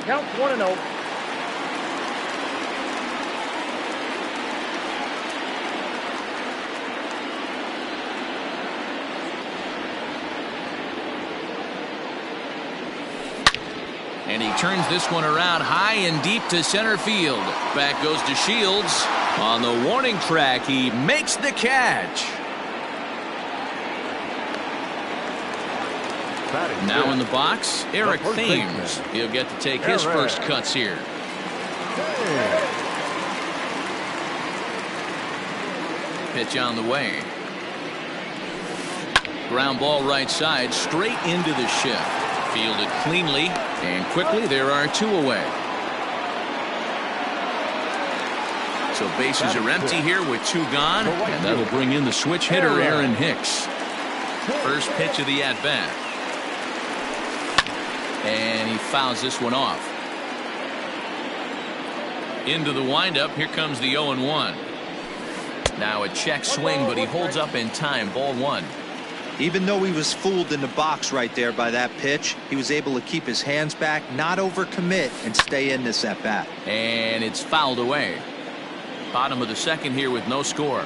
Count 1-0. And he turns this one around high and deep to center field. Back goes to Shields. On the warning track, he makes the catch. Now in the box, Eric Thames. He'll get to take his first cuts here. Pitch on the way. Ground ball right side, straight into the shift. Fielded cleanly and quickly. There are two away. So bases are empty here with two gone, and that'll bring in the switch hitter Aaron Hicks. First pitch of the at bat. And he fouls this one off. Into the windup. Here comes the 0-1. Now a check swing, but he holds up in time. Ball one. Even though he was fooled in the box right there by that pitch, he was able to keep his hands back, not overcommit, and stay in this at bat. And it's fouled away. Bottom of the second here with no score.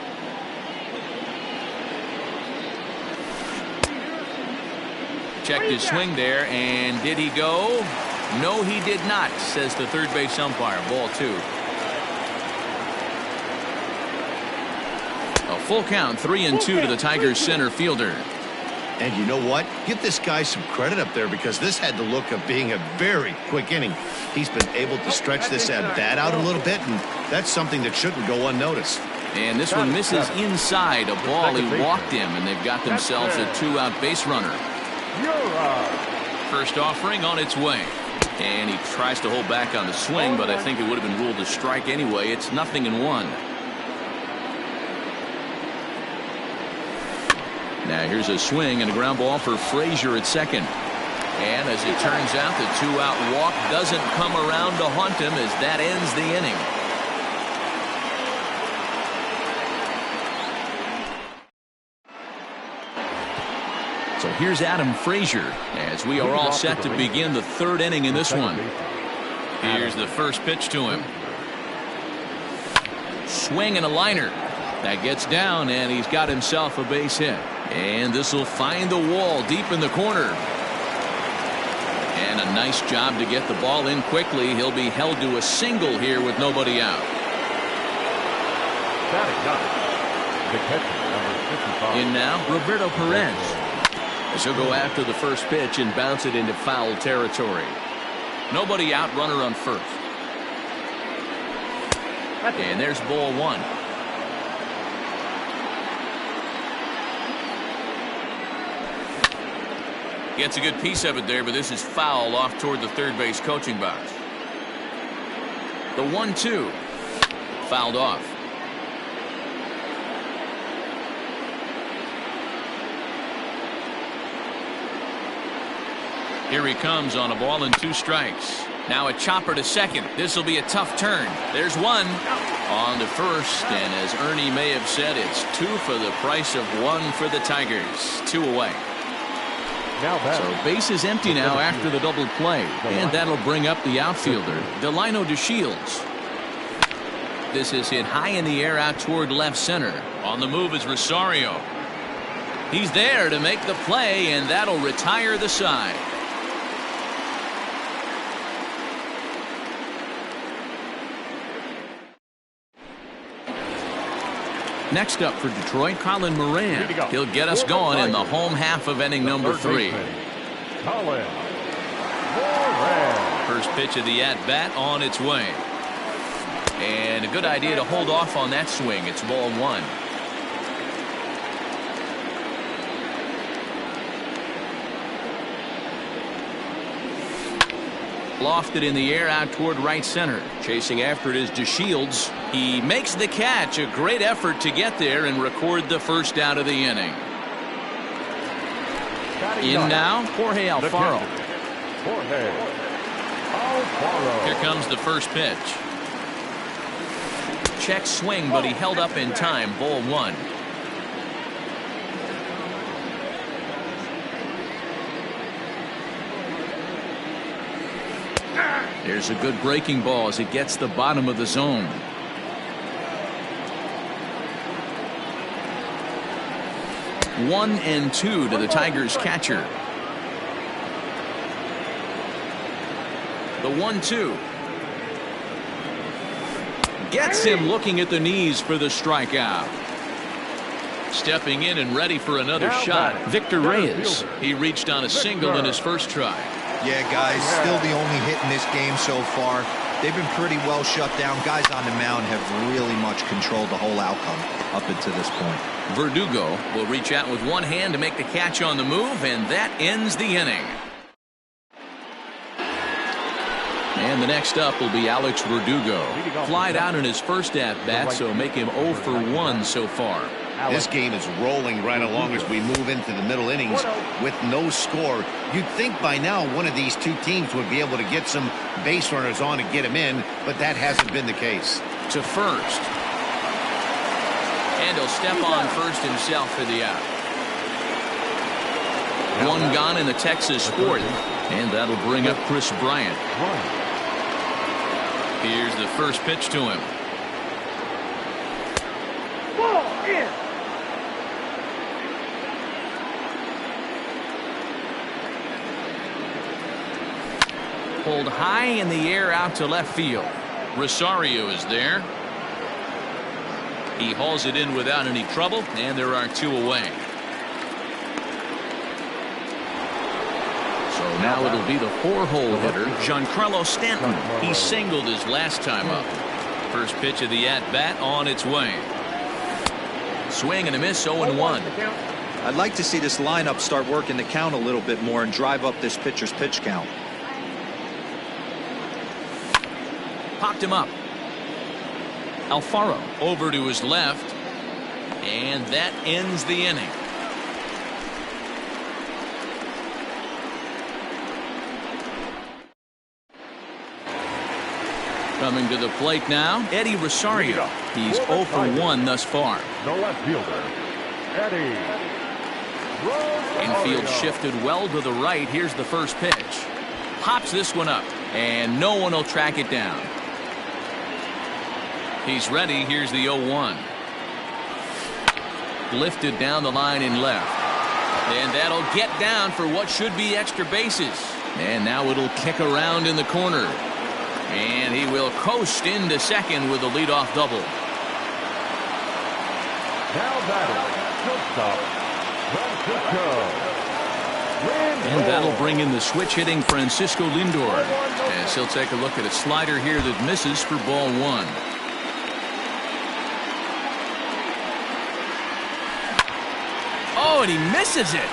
Checked his swing there, and did he go? No, he did not, says the third base umpire. Ball two. A full count, 3-2 to the Tigers center fielder. And you know what? Give this guy some credit up there, because this had the look of being a very quick inning. He's been able to stretch this at bat out a little bit, and that's something that shouldn't go unnoticed. And this one misses inside a ball. He walked him, and they've got themselves a two-out base runner. First offering on its way. And he tries to hold back on the swing, but I think it would have been ruled a strike anyway. It's 0-1. Now here's a swing and a ground ball for Frazier at second. And as it turns out, the two-out walk doesn't come around to haunt him as that ends the inning. So here's Adam Frazier as we are all set to begin the third inning in this one. Here's the first pitch to him. Swing and a liner. That gets down, and he's got himself a base hit. And this will find the wall deep in the corner. And a nice job to get the ball in quickly. He'll be held to a single here with nobody out. In now, Roberto Perez. As he'll go after the first pitch and bounce it into foul territory. Nobody out, runner on first. And there's ball one. Gets a good piece of it there, but this is foul off toward the third base coaching box. The 1-2. Fouled off. Here he comes on a ball and 2 strikes. Now a chopper to second. This will be a tough turn. There's one on to first, and as Ernie may have said, it's 2 for the price of 1 for the Tigers. 2 away. So base is empty now after the double play, and that'll bring up the outfielder, Delino DeShields. This is hit high in the air out toward left center. On the move is Rosario. He's there to make the play, and that'll retire the side. Next up for Detroit, Colin Moran. He'll get us going in the home half of inning number 3. First pitch of the at-bat on its way. And a good idea to hold off on that swing. It's ball 1. Lofted in the air out toward right center. Chasing after it is DeShields. He makes the catch. A great effort to get there and record the first out of the inning. In now, Jorge Alfaro. Here comes the first pitch. Check swing, but he held up in time. Ball 1. There's a good breaking ball as it gets the bottom of the zone. One and two to the Tigers catcher. The 1-2. Gets him looking at the knees for the strikeout. Stepping in and ready for another shot, Victor Reyes. He reached on a single in his first try. Yeah, guys, still the only hit in this game so far. They've been pretty well shut down. Guys on the mound have really much controlled the whole outcome up until this point. Verdugo will reach out with one hand to make the catch on the move, and that ends the inning. And the next up will be Alex Verdugo. Flied out in his first at-bat, so make him 0 for 1 so far. This game is rolling right along as we move into the middle innings with no score. You'd think by now one of these two teams would be able to get some base runners on and get him in, but that hasn't been the case. To first. And he'll step on first himself for the out. One gone in the Texas fourth, and that'll bring up Chris Bryant. Here's the first pitch to him. Ball in. Pulled high in the air out to left field. Rosario is there. He hauls it in without any trouble, and there are two away. So now it'll be the 4-hole hitter, Giancarlo Stanton. He singled his last time up. First pitch of the at-bat on its way. Swing and a miss, 0-1. I'd like to see this lineup start working the count a little bit more and drive up this pitcher's pitch count. Popped him up. Alfaro over to his left, and that ends the inning. Coming to the plate now, Eddie Rosario. He's 0 for 1 thus far. The left fielder, Eddie. Infield shifted well to the right. Here's the first pitch. Pops this one up, and no one will track it down. He's ready. Here's the 0-1. Lifted down the line in left. And that'll get down for what should be extra bases. And now it'll kick around in the corner. And he will coast into second with a leadoff double. Now batting, shortstop, Francisco. And that'll bring in the switch-hitting Francisco Lindor. As he'll take a look at a slider here that misses for ball one. Oh, and he misses it.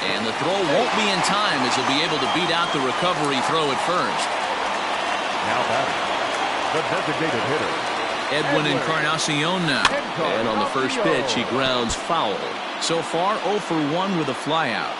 And the throw won't be in time as he'll be able to beat out the recovery throw at first. Now batting, the designated hitter, Edwin Encarnacion now. And on the first pitch, he grounds foul. So far, 0 for 1 with a flyout.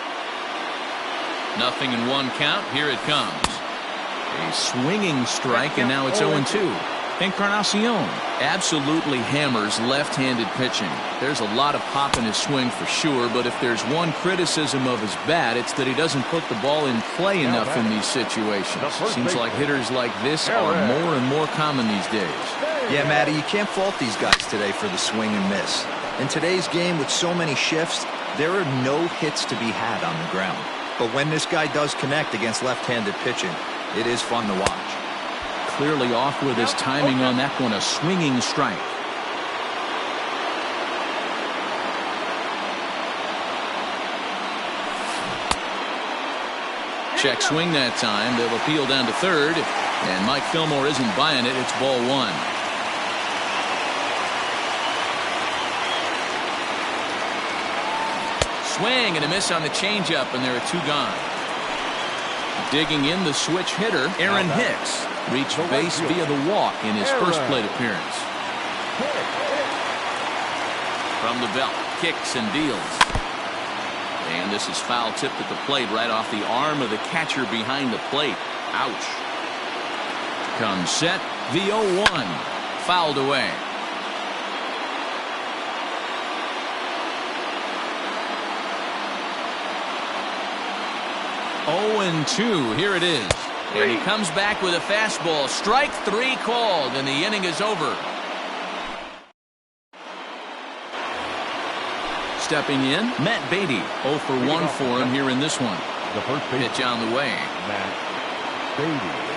Nothing in one count. Here it comes. A swinging strike, and now it's 0-2. Encarnacion absolutely hammers left-handed pitching. There's a lot of pop in his swing for sure, but if there's one criticism of his bat, it's that he doesn't put the ball in play enough in these situations. Seems like hitters like this are more and more common these days. Yeah, Matty, you can't fault these guys today for the swing and miss. In today's game with so many shifts, there are no hits to be had on the ground. But when this guy does connect against left-handed pitching, it is fun to watch. Clearly off with his timing on that one, a swinging strike. Check swing that time. They'll appeal down to third, and Mike Fillmore isn't buying it. It's ball one. Swing and a miss on the changeup, and there are two gone. Digging in the switch hitter, Aaron Hicks. Reached base via the walk in his first plate appearance. From the belt, kicks and deals. And this is foul tipped at the plate right off the arm of the catcher behind the plate. Ouch. Comes set, the 0-1. Fouled away. 0-2. Here it is. And he comes back with a fastball. Strike 3 called, and the inning is over. Stepping in, Matt Beatty. 0 for 1 for him here in this one. The first base Pitch on the way. Matt Beatty.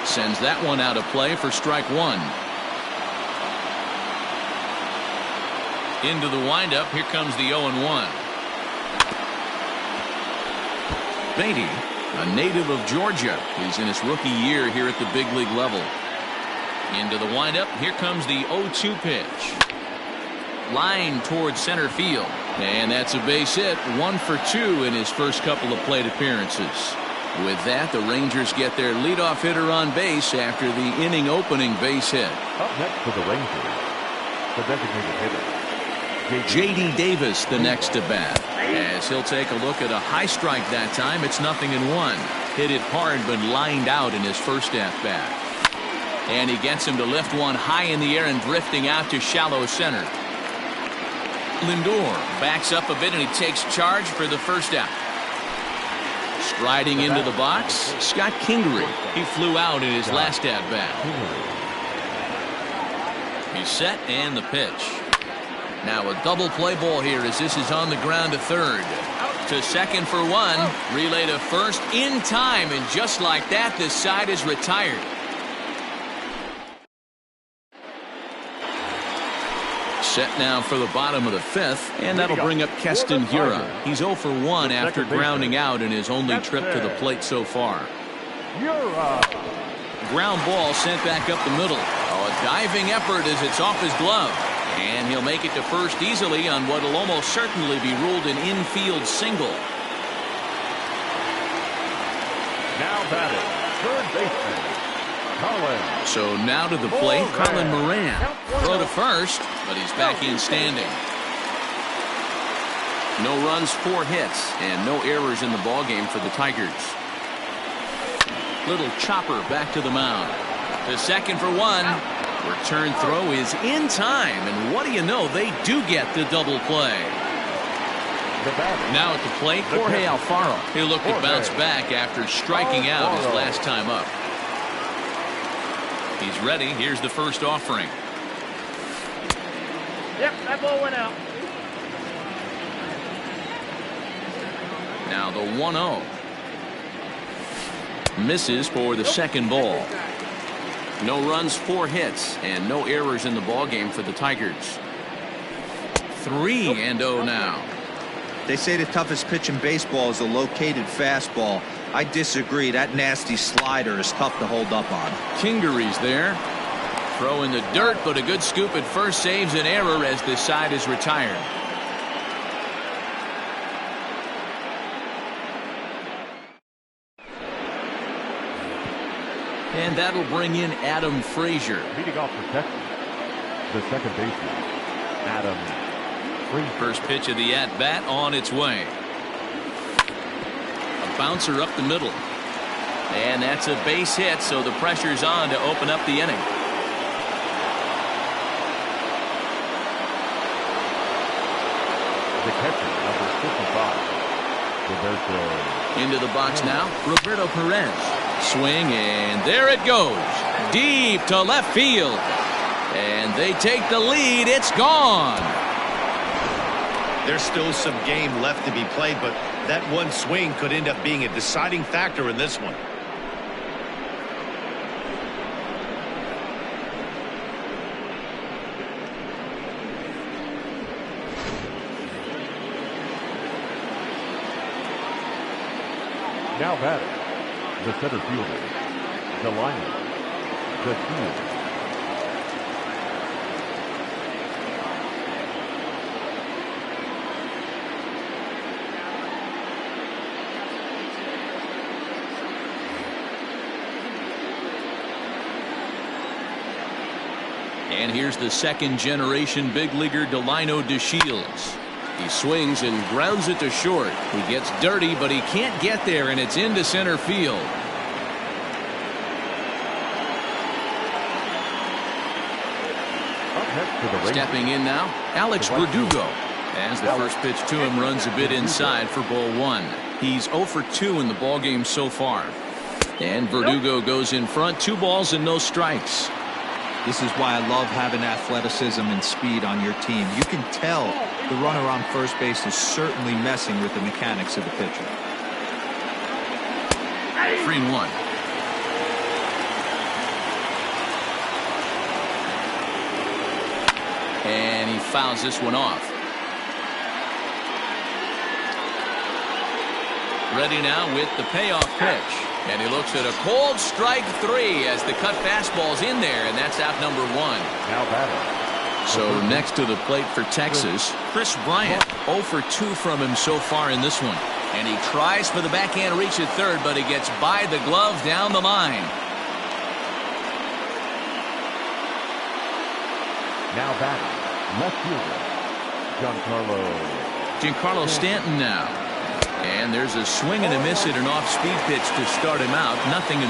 Sends that one out of play for strike 1. Into the windup. Here comes the 0-1. Beatty, a native of Georgia. He's in his rookie year here at the big league level. Into the windup. Here comes the 0-2 pitch. Line towards center field. And that's a base hit. 1 for 2 in his first couple of plate appearances. With that, the Rangers get their leadoff hitter on base after the inning opening base hit. Up next for the Rangers, the designated hitter, J.D. Davis the next to bat, as he'll take a look at a high strike that time. It's 0-1. Hit it hard but lined out in his first at bat. And he gets him to lift one high in the air and drifting out to shallow center. Lindor backs up a bit and he takes charge for the first out. Striding into the box, Scott Kingery. He flew out in his last at bat. He's set and the pitch. Now a double play ball here as this is on the ground to third. To second for 1. Relay to first in time, and just like that, this side is retired. Set now for the bottom of the 5th, and that'll bring up Keston Hiura. He's 0 for 1 after grounding out in his only trip to the plate so far. Ground ball sent back up the middle. Oh, a diving effort as it's off his glove. And he'll make it to first easily on what will almost certainly be ruled an infield single. now batting, third baseman, Colin. So now to the plate, Colin Moran. Throw to first, but he's back in standing. No runs, 4 hits, and no errors in the ballgame for the Tigers. Little chopper back to the mound. To second for 1. Return throw is in time, and what do you know, they do get the double play. Now at the plate, Jorge Alfaro. He'll look to bounce back after striking out his last time up. He's ready. Here's the first offering. Yep, that ball went out. Now the 1-0. Misses for the second ball. No runs, 4 hits, and no errors in the ballgame for the Tigers. 3-0 now. They say the toughest pitch in baseball is a located fastball. I disagree. That nasty slider is tough to hold up on. Kingery's there. Throw in the dirt, but a good scoop at first saves an error as this side is retired. And that'll bring in Adam Frazier. Leading off for Texas, the second baseman, Adam Frazier. First pitch of the at-bat on its way. A bouncer up the middle. And that's a base hit, so the pressure's on to open up the inning. The catcher, number 55, Roberto. Into the box now, Roberto Perez. Swing, and there it goes. Deep to left field. And they take the lead. It's gone. There's still some game left to be played, but that one swing could end up being a deciding factor in this one. Now batting, the center fielder, Delino, the field. And here's the second generation big leaguer Delino DeShields. He swings and grounds it to short. He gets dirty, but he can't get there, and it's into center field. Up next for the Rangers. Stepping in now, Alex Verdugo. As the first pitch to him runs a bit inside for ball 1. He's 0 for 2 in the ballgame so far. And Verdugo goes in front. 2 balls and no strikes. This is why I love having athleticism and speed on your team. You can tell the runner on first base is certainly messing with the mechanics of the pitcher. 3-1. And he fouls this one off. Ready now with the payoff pitch. And he looks at a cold strike 3 as the cut fastball's in there, and that's out number 1. Now batting. So next to the plate for Texas, Chris Bryant. 0 for 2 from him so far in this one. And he tries for the backhand reach at third, but he gets by the glove down the line. Now batting. Left fielder. Giancarlo Stanton now. And there's a swing and a miss at an off-speed pitch to start him out. 0-1.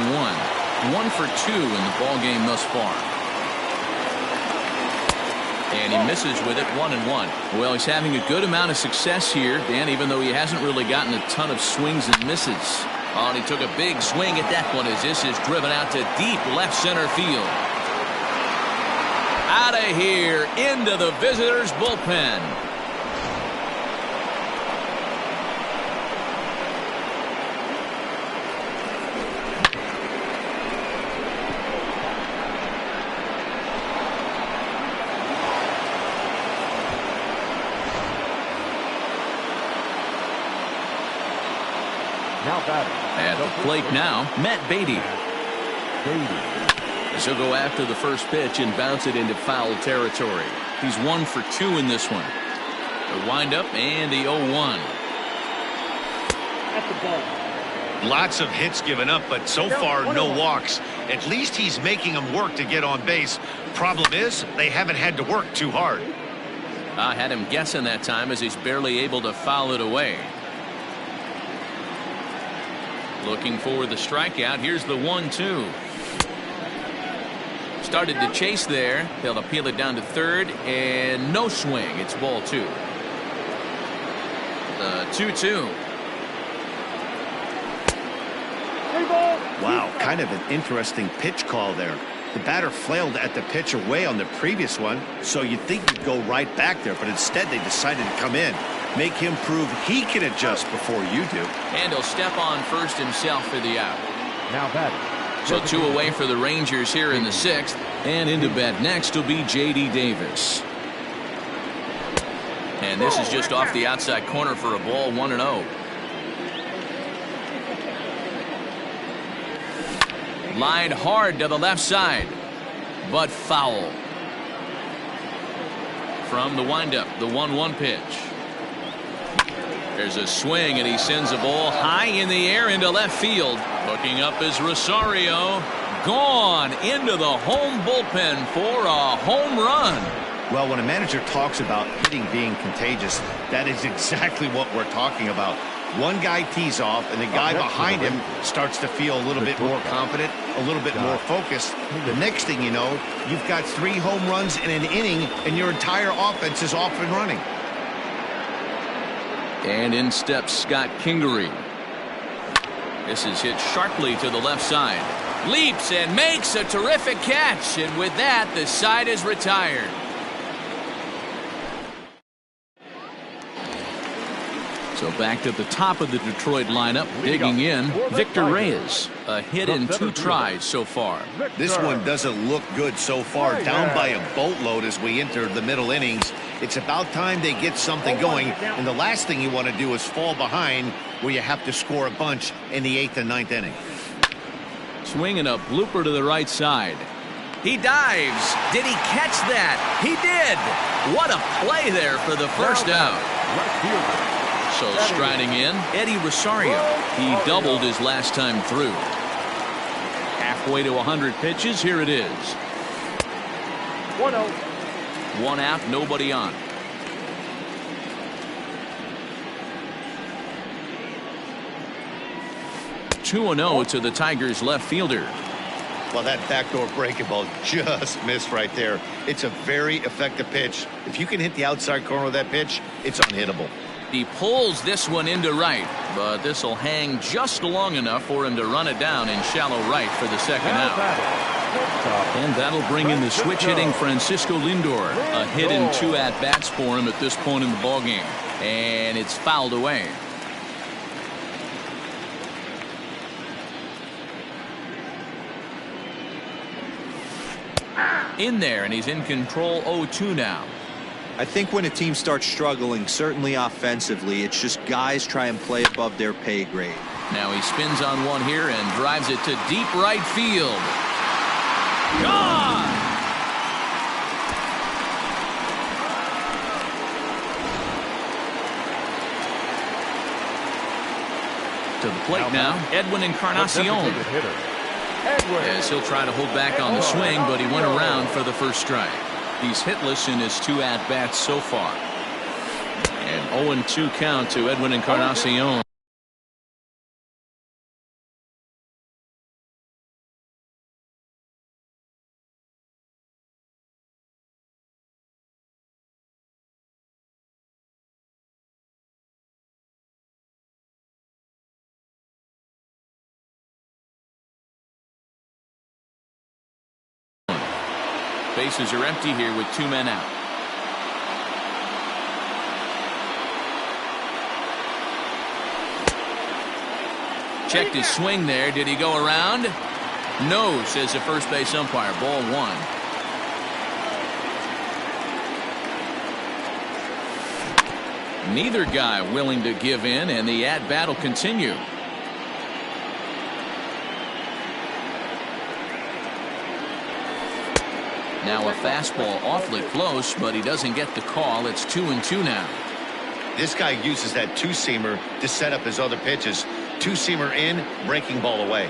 1 for 2 in the ballgame thus far. And he misses with it. 1-1. Well, he's having a good amount of success here, Dan, even though he hasn't really gotten a ton of swings and misses. Oh, and he took a big swing at that one as this is driven out to deep left center field. Out of here into the visitors' bullpen. Now batting. At the plate now, Matt Beatty. So go after the first pitch and bounce it into foul territory. He's 1 for 2 in this one. The windup and the 0-1. At the ball. Lots of hits given up, but so far no walks. At least he's making them work to get on base. Problem is, they haven't had to work too hard. I had him guessing that time as he's barely able to foul it away. Looking for the strikeout. Here's the 1-2. Started to chase there. They'll appeal it down to third, and no swing. It's ball 2. The 2-2. Wow, kind of an interesting pitch call there. The batter flailed at the pitch away on the previous one, so you'd think he'd go right back there, but instead they decided to come in. Make him prove he can adjust before you do. And he'll step on first himself for the out. Now batting. So 2 away for the Rangers here in the 6th. And into bat next will be J.D. Davis. And this is just off the outside corner for a ball. 1-0. Lined hard to the left side, but foul. From the windup, the 1-1 pitch. There's a swing, and he sends a ball high in the air into left field. Looking up is Rosario. Gone into the home bullpen for a home run. Well, when a manager talks about hitting being contagious, that is exactly what we're talking about. One guy tees off, and the guy behind him starts to feel a little bit more confident, a little bit more focused. The next thing you know, you've got 3 home runs in an inning, and your entire offense is off and running. And in steps Scott Kingery. This is hit sharply to the left side. Leaps and makes a terrific catch. And with that, the side is retired. So back to the top of the Detroit lineup, digging in, Victor Reyes. A hit in 2 tries so far. This one doesn't look good so far. Down by a boatload as we enter the middle innings. It's about time they get something going, and the last thing you want to do is fall behind where you have to score a bunch in the 8th and 9th inning. Swinging a blooper to the right side. He dives. Did he catch that? He did. What a play there for the first out. So striding in, Eddie Rosario. He doubled his last time through. Halfway to 100 pitches. Here it is. 1-0. 1 out, nobody on. Two 2-0 to the Tigers left fielder. Well, that backdoor breaking ball just missed right there. It's a very effective pitch. If you can hit the outside corner of that pitch, it's unhittable. He pulls this one into right, but this will hang just long enough for him to run it down in shallow right for the second out. And that'll bring in the switch hitting Francisco Lindor. A hit and 2 at-bats for him at this point in the ballgame. And it's fouled away. In there, and he's in control 0-2 now. I think when a team starts struggling, certainly offensively, it's just guys try and play above their pay grade. Now he spins on one here and drives it to deep right field. Gone! To the plate now, Edwin Encarnacion. As he'll try to hold back on the swing, but he went around for the first strike. He's hitless in his 2 at-bats so far. And 0-2 count to Edwin Encarnacion. Bases are empty here with 2 men out. Checked his swing there. Did he go around? No, says the first base umpire. Ball 1. Neither guy willing to give in, and the at-bat will continue. Now a fastball awfully close, but he doesn't get the call. It's 2-2 now. This guy uses that two-seamer to set up his other pitches. Two-seamer in, breaking ball away.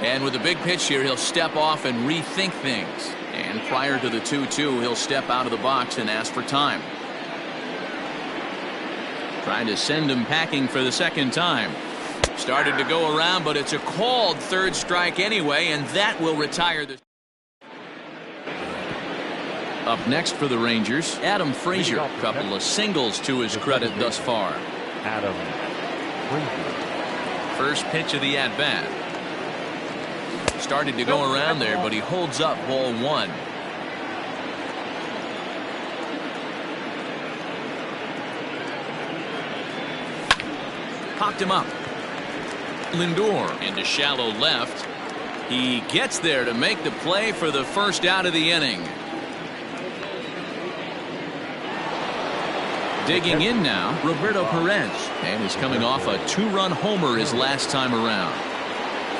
And with a big pitch here, he'll step off and rethink things. And prior to the 2-2, he'll step out of the box and ask for time. Trying to send him packing for the second time. Started to go around, but it's a called third strike anyway, and that will retire the. Up next for the Rangers, Adam Frazier. A couple of singles to his credit thus far. Adam Frazier. First pitch of the at-bat. Started to go around there, but he holds up ball 1. Popped him up. Lindor into shallow left. He gets there to make the play for the first out of the inning. Digging in now, Roberto Perez, and he's coming off a 2-run homer his last time around.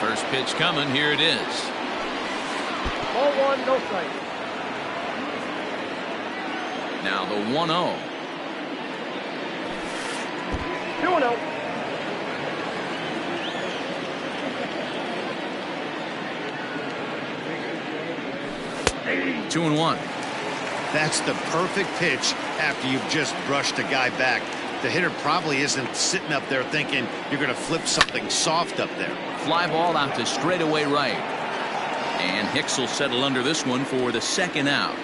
First pitch coming. Here it is. Ball 1, no strike. Now the 1-0. 2-0. 2-1. That's the perfect pitch after you've just brushed a guy back. The hitter probably isn't sitting up there thinking you're going to flip something soft up there. Fly ball out to straightaway right. And Hicks will settle under this one for the second out.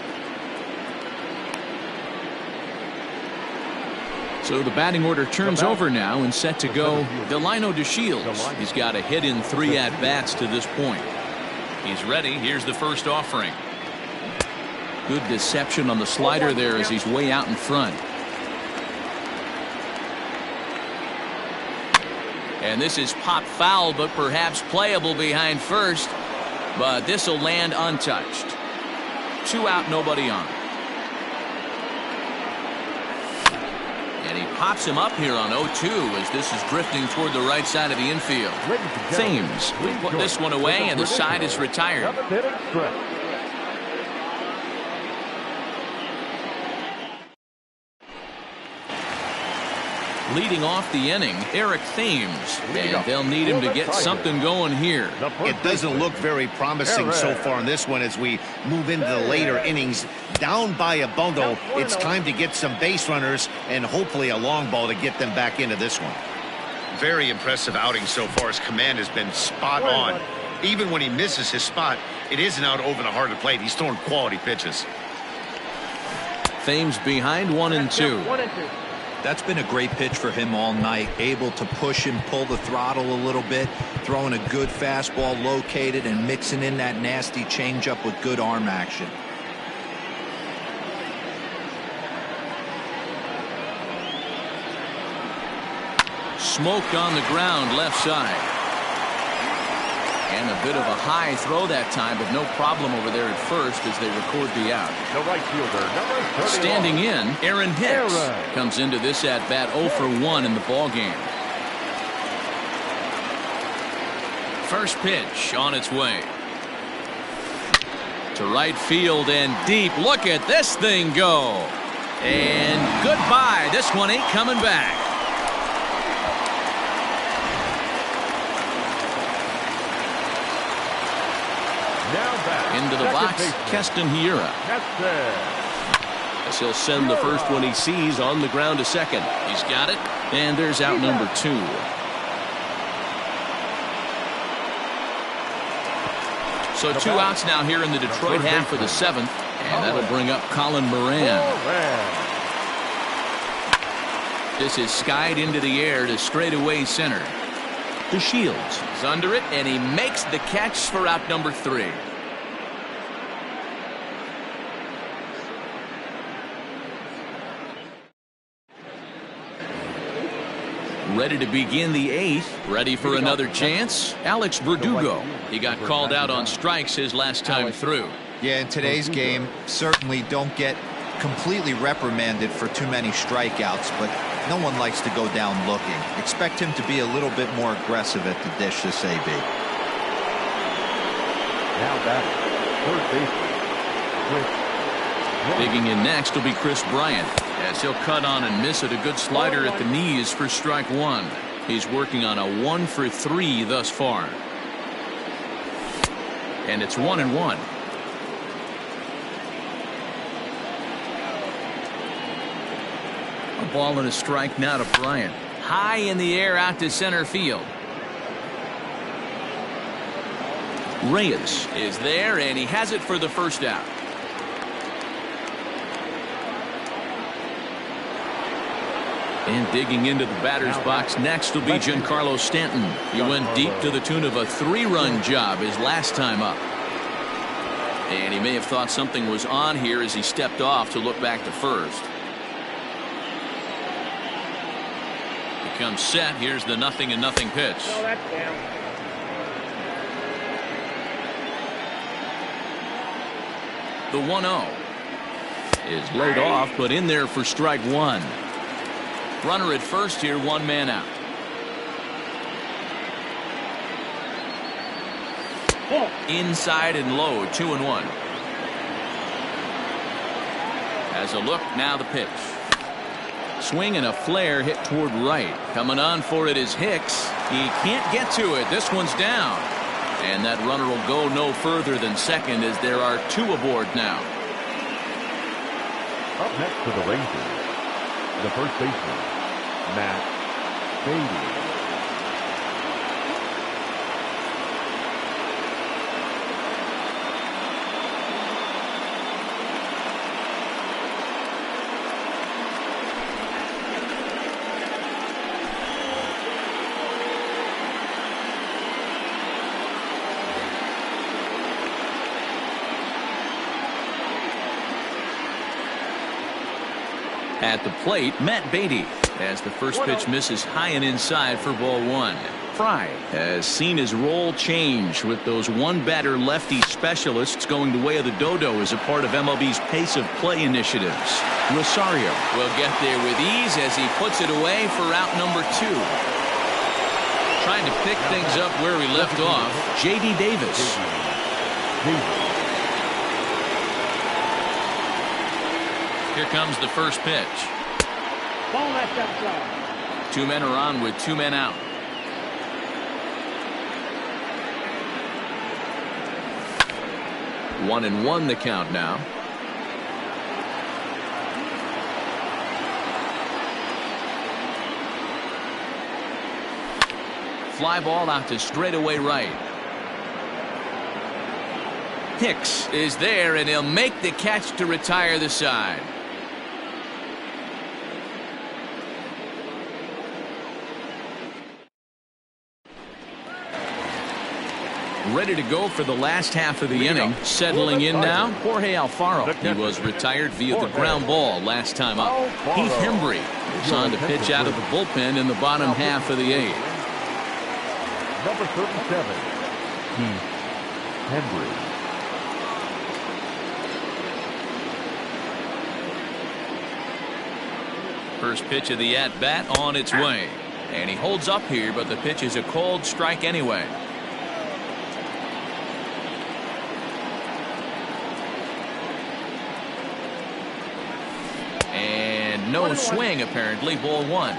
So the batting order turns over now and set to go Delino DeShields. He's got a hit in 3 at-bats to this point. He's ready. Here's the first offering. Good deception on the slider there as he's way out in front. And this is pop foul, but perhaps playable behind first. But this will land untouched. 2 out, nobody on. And he pops him up here on 0-2 as this is drifting toward the right side of the infield. Thames will put this one away, and the side is retired. Leading off the inning, Eric Thames, and they'll need him to get something going here. It doesn't look very promising so far in this one as we move into the later innings. Down by a bundle, it's time to get some base runners and hopefully a long ball to get them back into this one. Very impressive outing so far. His command has been spot on. Even when he misses his spot, it isn't out over the heart of the plate. He's throwing quality pitches. Thames behind 1-2. 1-2. That's been a great pitch for him all night. Able to push and pull the throttle a little bit, throwing a good fastball located and mixing in that nasty changeup with good arm action. Smoked on the ground left side. And a bit of a high throw that time, but no problem over there at first as they record the out. The right fielder, number 31. Standing in, Aaron Hicks comes into this at bat 0 for 1 in the ball game. First pitch on its way. To right field and deep. Look at this thing go. And goodbye. This one ain't coming back. Into the box, Keston Hiura. As he'll send the first one he sees on the ground to second. He's got it, and there's out number 2. So 2 outs now here in the Detroit half of the 7th, and that'll bring up Colin Moran. This is skied into the air to straightaway center. DeShields is under it, and he makes the catch for out number 3. Ready to begin the 8th. Ready for another chance. Alex Verdugo. He got called out on strikes his last time through. Yeah, in today's game, certainly don't get completely reprimanded for too many strikeouts, but no one likes to go down looking. Expect him to be a little bit more aggressive at the dish this AB. Now batting, third baseman. Digging in next will be Chris Bryant, as he'll cut on and miss it. A good slider at the knees for strike 1. He's working on a 1 for 3 thus far. And it's 1-1. A ball and a strike now to Bryant. High in the air out to center field. Reyes is there, and he has it for the first out. And digging into the batter's box next will be Giancarlo Stanton. He went deep to the tune of a 3-run job his last time up. And he may have thought something was on here as he stepped off to look back to first. He comes set. Here's the 0-0 pitch. No, that's down. The 1-0 is laid off, but in there for strike 1. Runner at first here, 1 man out. Inside and low, 2-1. As a look, now the pitch. Swing and a flare hit toward right. Coming on for it is Hicks. He can't get to it. This one's down. And that runner will go no further than second as there are 2 aboard now. Up next for the Rangers, the first baseman, Matt Beatty. At the plate, Matt Beatty, as the first pitch misses high and inside for ball 1. Fry has seen his role change with those one-batter lefty specialists going the way of the dodo as a part of MLB's pace of play initiatives. Rosario will get there with ease as he puts it away for out number 2. Trying to pick things up where we left off, J.D. Davis. Here comes the first pitch. Ball left outside. 2 men are on with 2 men out. One and one the count now. Fly ball out to straightaway right. Hicks is there, and he'll make the catch to retire the side. Ready to go for the last half of the inning. Settling in now, Jorge Alfaro. He was retired via the ground ball last time up. Heath Hembry is on to pitch out of the bullpen in the bottom half of the 8th. Number 37, Heath Hembry. First pitch of the at-bat on its way. And he holds up here, but the pitch is a cold strike anyway. And no swing, apparently. Ball 1.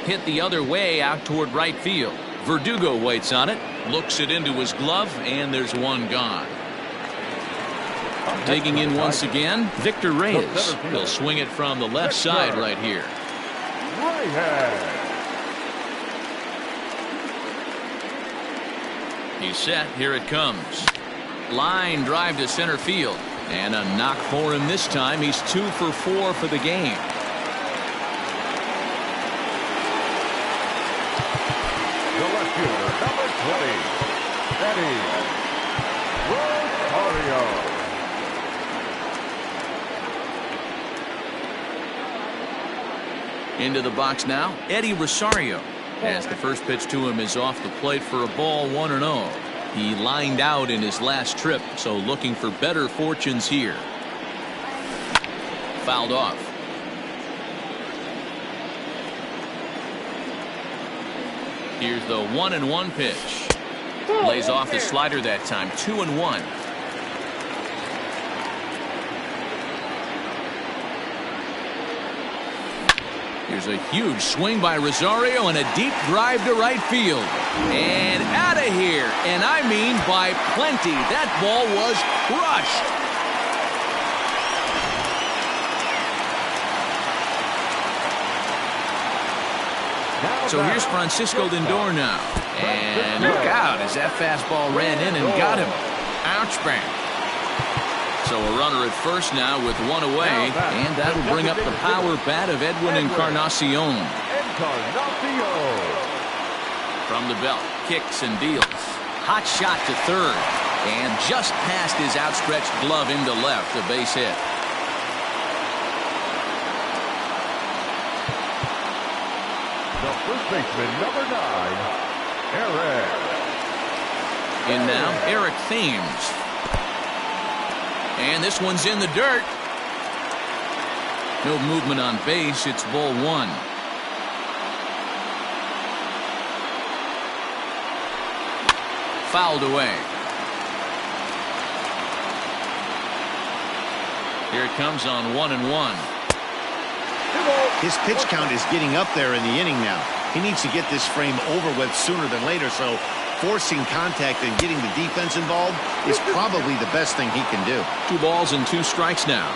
Hit the other way out toward right field. Verdugo waits on it, looks it into his glove, and there's one gone. Digging in once again, Victor Reyes. He'll swing it from the left side right here. Right hand. He's set. Here it comes. Line drive to center field. And a knock for him this time. He's 2 for 4 for the game. The left fielder, number 20, Eddie Rosario. Into the box now, Eddie Rosario. As the first pitch to him is off the plate for a ball, 1-0. He lined out in his last trip, so looking for better fortunes here. Fouled off. Here's the 1-1 pitch. Lays off the slider that time. 2-1. Here's a huge swing by Rosario and a deep drive to right field. And out of here. And I mean by plenty. That ball was crushed. So here's Francisco Lindor now. And look out as that fastball ran in and got him. Ouch bang. So a runner at first now with one away, and that'll bring up the power bat of Edwin Encarnacion. From the belt, kicks and deals. Hot shot to third, and just past his outstretched glove into left, a base hit. The first baseman, number 9, Eric. In now, Eric Thames. And this one's in the dirt. No movement on base. It's ball 1. Fouled away. Here it comes on 1-1. His pitch count is getting up there in the inning now. He needs to get this frame over with sooner than later, so forcing contact and getting the defense involved is probably the best thing he can do. 2 balls and 2 strikes now.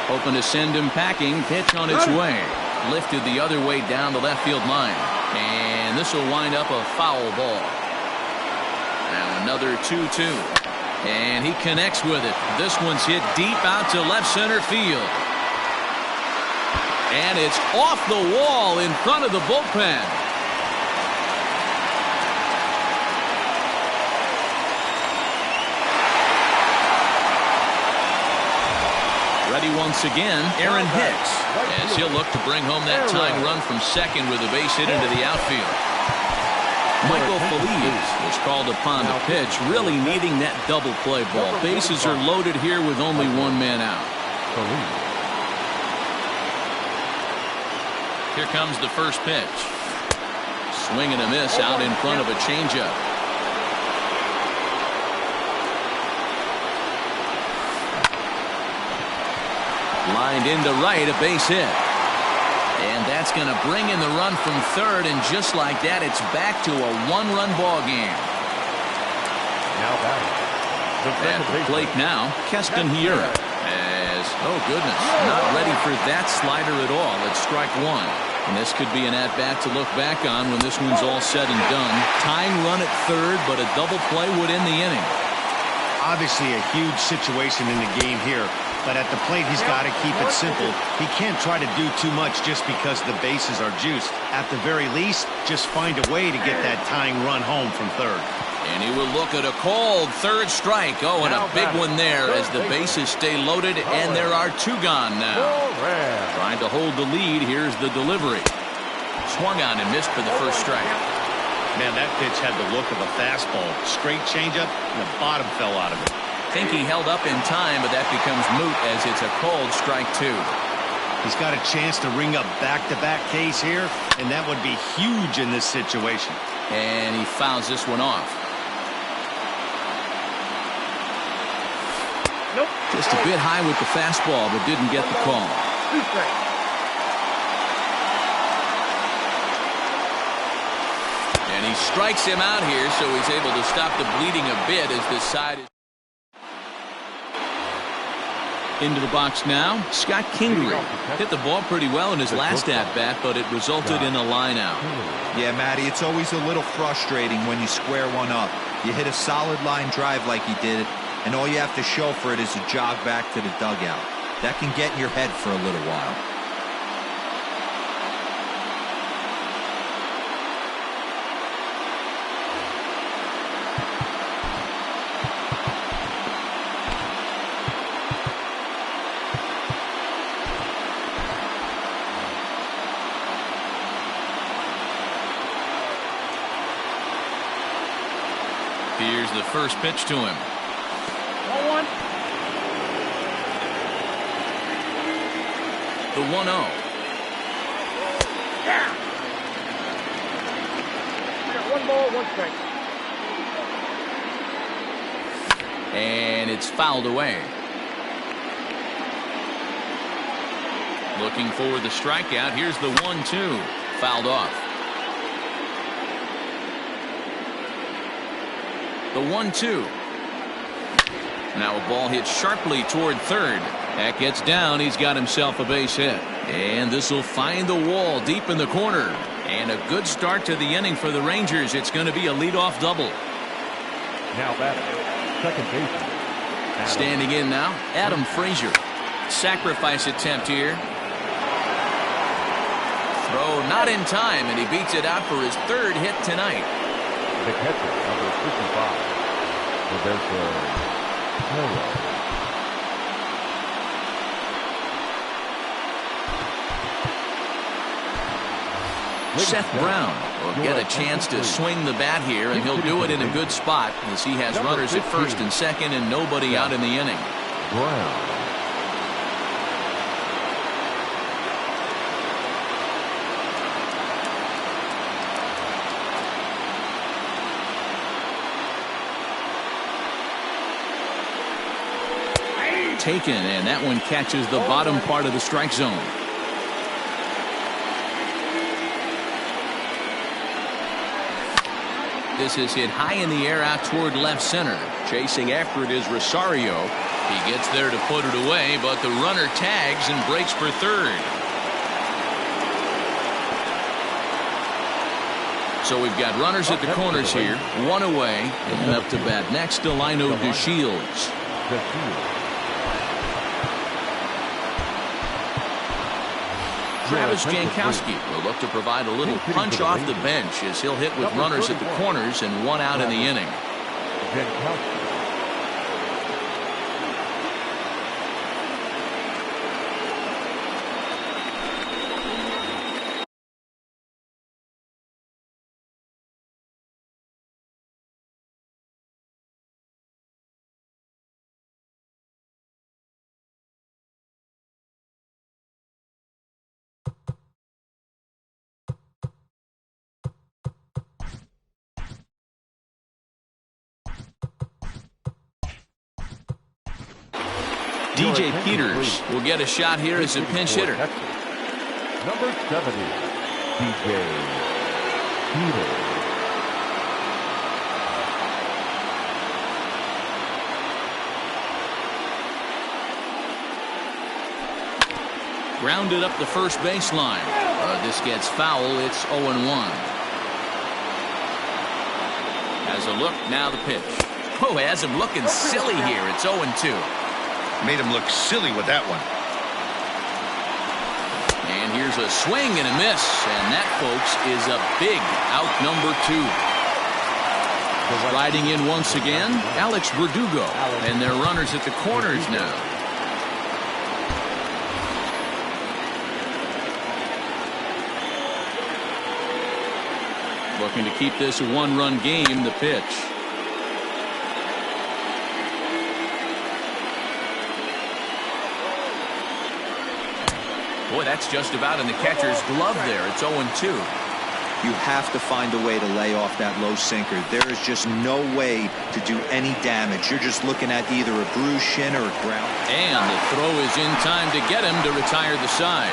Hoping to send him packing. Pitch on its way. Lifted the other way down the left field line. And this will wind up a foul ball. Now another 2-2. And he connects with it. This one's hit deep out to left center field. And it's off the wall in front of the bullpen. Ready once again, Aaron Hicks, as he'll look to bring home that tying run from second with a base hit into the outfield. Michael Feliz was called upon to pitch, really needing that double play ball. Bases are loaded here with only 1 man out. Here comes the first pitch. Swing and a miss out in front of a changeup. Lined into right, a base hit. And that's going to bring in the run from third, and just like that, it's back to a 1-run ball game. Now At the plate now, Keston Hiura. As, oh goodness, not ready for that slider at all. It's strike 1. And this could be an at-bat to look back on when this one's all said and done. Tying run at third, but a double play would end the inning. Obviously a huge situation in the game here, but at the plate he's got to keep it simple. He can't try to do too much just because the bases are juiced. At the very least, just find a way to get that tying run home from third. And he will look at a called third strike. Oh, and a big one there as the bases stay loaded, and there are two gone now. Trying to hold the lead. Here's the delivery. Swung on and missed for the first strike. Man, that pitch had the look of a fastball. Straight changeup, and the bottom fell out of it. Think he held up in time, but that becomes moot as it's a called strike two. He's got a chance to ring up back-to-back Ks here, and that would be huge in this situation. And he fouls this one off. Nope. Just a bit high with the fastball, but didn't get the call. 2 strikes. And he strikes him out here, so he's able to stop the bleeding a bit as this side is. Into the box now, Scott Kingery hit the ball pretty well in his last at-bat, but it resulted in a line-out. Yeah, Matty, it's always a little frustrating when you square one up. You hit a solid line drive like he did, and all you have to show for it is a jog back to the dugout. That can get in your head for a little while. Here's the first pitch to him. 1-1. The 1-0. Yeah. We got 1 ball, 1 strike. And it's fouled away. Looking for the strikeout. Here's the 1-2. Fouled off. The 1-2. Now a ball hit sharply toward third. That gets down. He's got himself a base hit. And this will find the wall deep in the corner. And a good start to the inning for the Rangers. It's going to be a leadoff double. Now batting, second baseman. Standing in now, Adam Frazier. Sacrifice attempt here. Throw not in time, and he beats it out for his third hit tonight. The catcher, number 55, Roberto Toro. Seth Brown will get a chance to swing the bat here, and he'll do it in a good spot as he has runners at first and second and nobody out in the inning. Brown. Taken, and that one catches the bottom part of the strike zone. This is hit high in the air out toward left center. Chasing after it is Rosario. He gets there to put it away, but the runner tags and breaks for third. So we've got runners at the corners here, one away, and up to bat next, Delino DeShields. Travis Jankowski will look to provide a little punch off the bench as he'll hit with runners at the corners and one out in the inning. DJ Peters will get a shot here as a pinch hitter. Number 70, DJ Peters. Grounded up the first baseline. A This gets foul. It's 0-1. Has a look. Now the pitch. Oh, has him looking silly here. It's 0-2. Made him look silly with that one. And here's a swing and a miss. And that, folks, is a big out number 2. Riding in once again, Alex Verdugo. And they're runners at the corners now. Looking to keep this a one-run game. The pitch. Boy, that's just about in the catcher's glove there. It's 0-2. You have to find a way to lay off that low sinker. There is just no way to do any damage. You're just looking at either a bruised shin or a ground. And the throw is in time to get him to retire the side.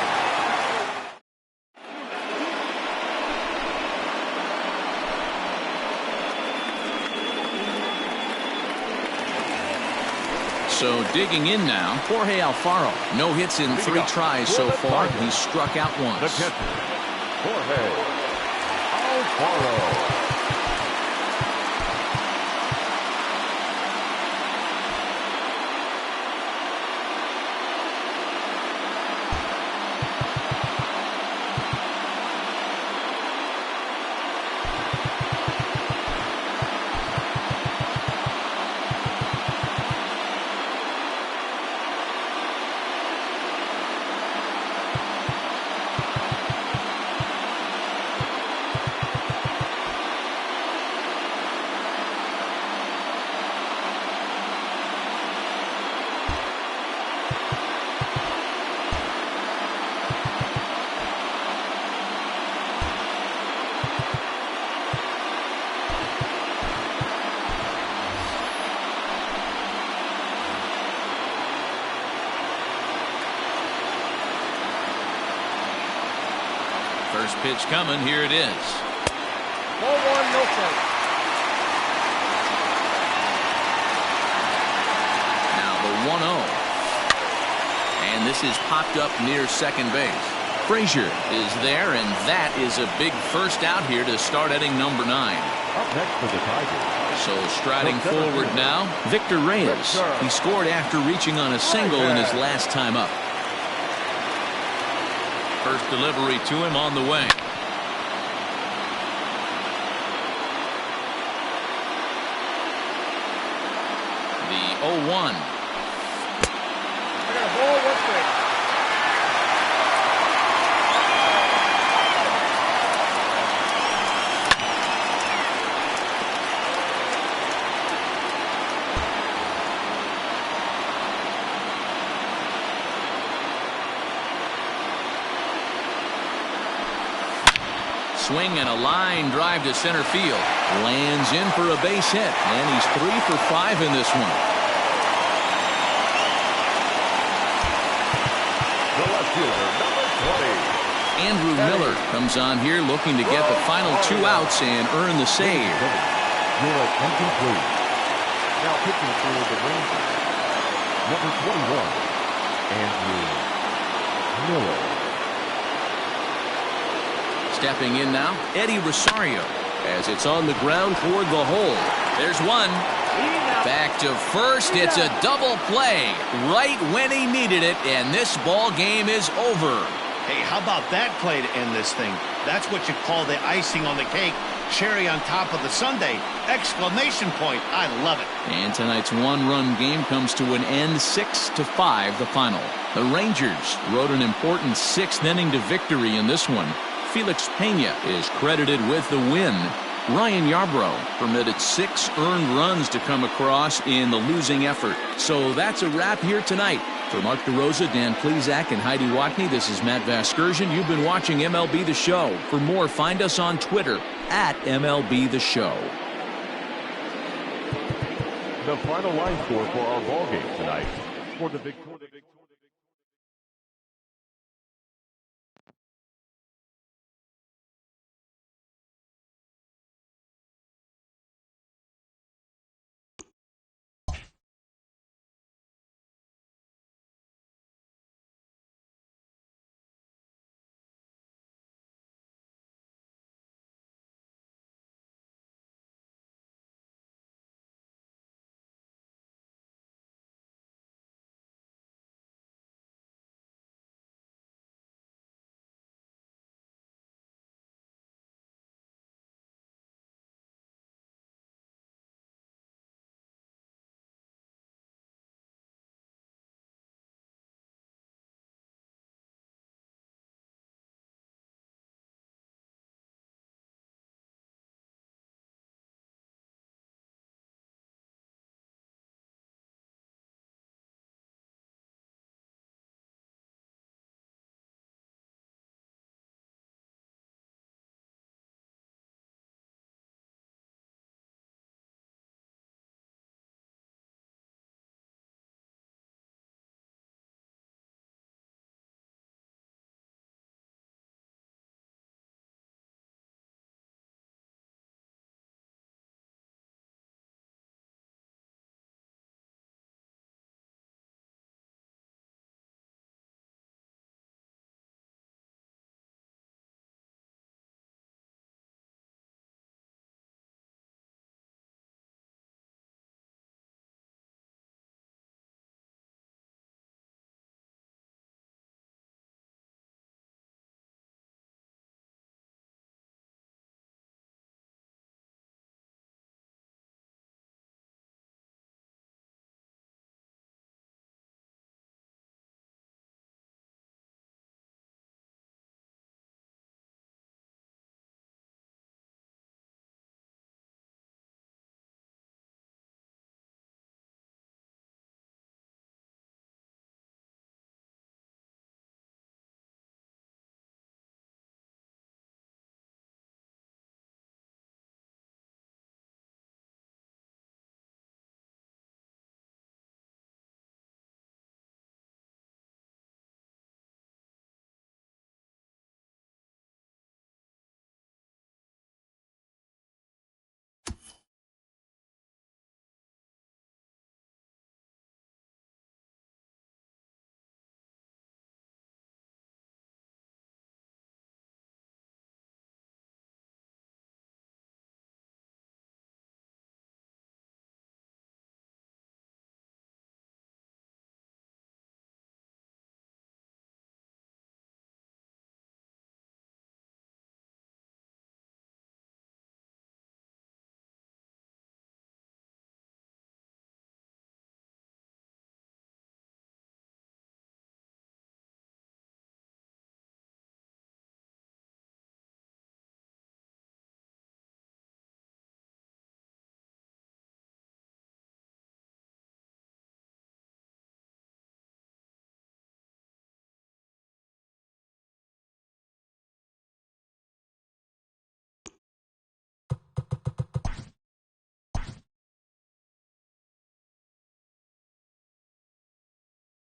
So digging in now, Jorge Alfaro. No hits in 3 tries so far. He's struck out once. The catcher, Jorge Alfaro. First pitch coming. Here it is. 1-1, no strikes. Now the 1-0. And this is popped up near second base. Frazier is there, and that is a big first out here to start inning number 9. Up next for the Tigers. So striding forward now, Victor Reyes. He scored after reaching on a single in his last time up. First delivery to him on the way. The 0-1. I got a ball, 1 strike. Swing and a line drive to center field. Lands in for a base hit, and he's 3 for 5 in this one. The left fielder, number 20. Andrew Miller comes on here looking to get the final 2 outs and earn the save. Miller incomplete. Now pitching for the Rangers, number 21, Andrew Miller. Stepping in now, Eddie Rosario, as it's on the ground toward the hole. There's one. Back to first. It's a double play right when he needed it, and this ball game is over. Hey, how about that play to end this thing? That's what you call the icing on the cake. Cherry on top of the sundae. Exclamation point. I love it. And tonight's one-run game comes to an end, 6-5 the final. The Rangers rode an important 6th inning to victory in this one. Felix Pena is credited with the win. Ryan Yarbrough permitted 6 earned runs to come across in the losing effort. So that's a wrap here tonight. For Mark DeRosa, Dan Plesac, and Heidi Watney, this is Matt Vasgersian. You've been watching MLB The Show. For more, find us on Twitter @MLB The Show. The final line score for our ball game tonight. For the victory.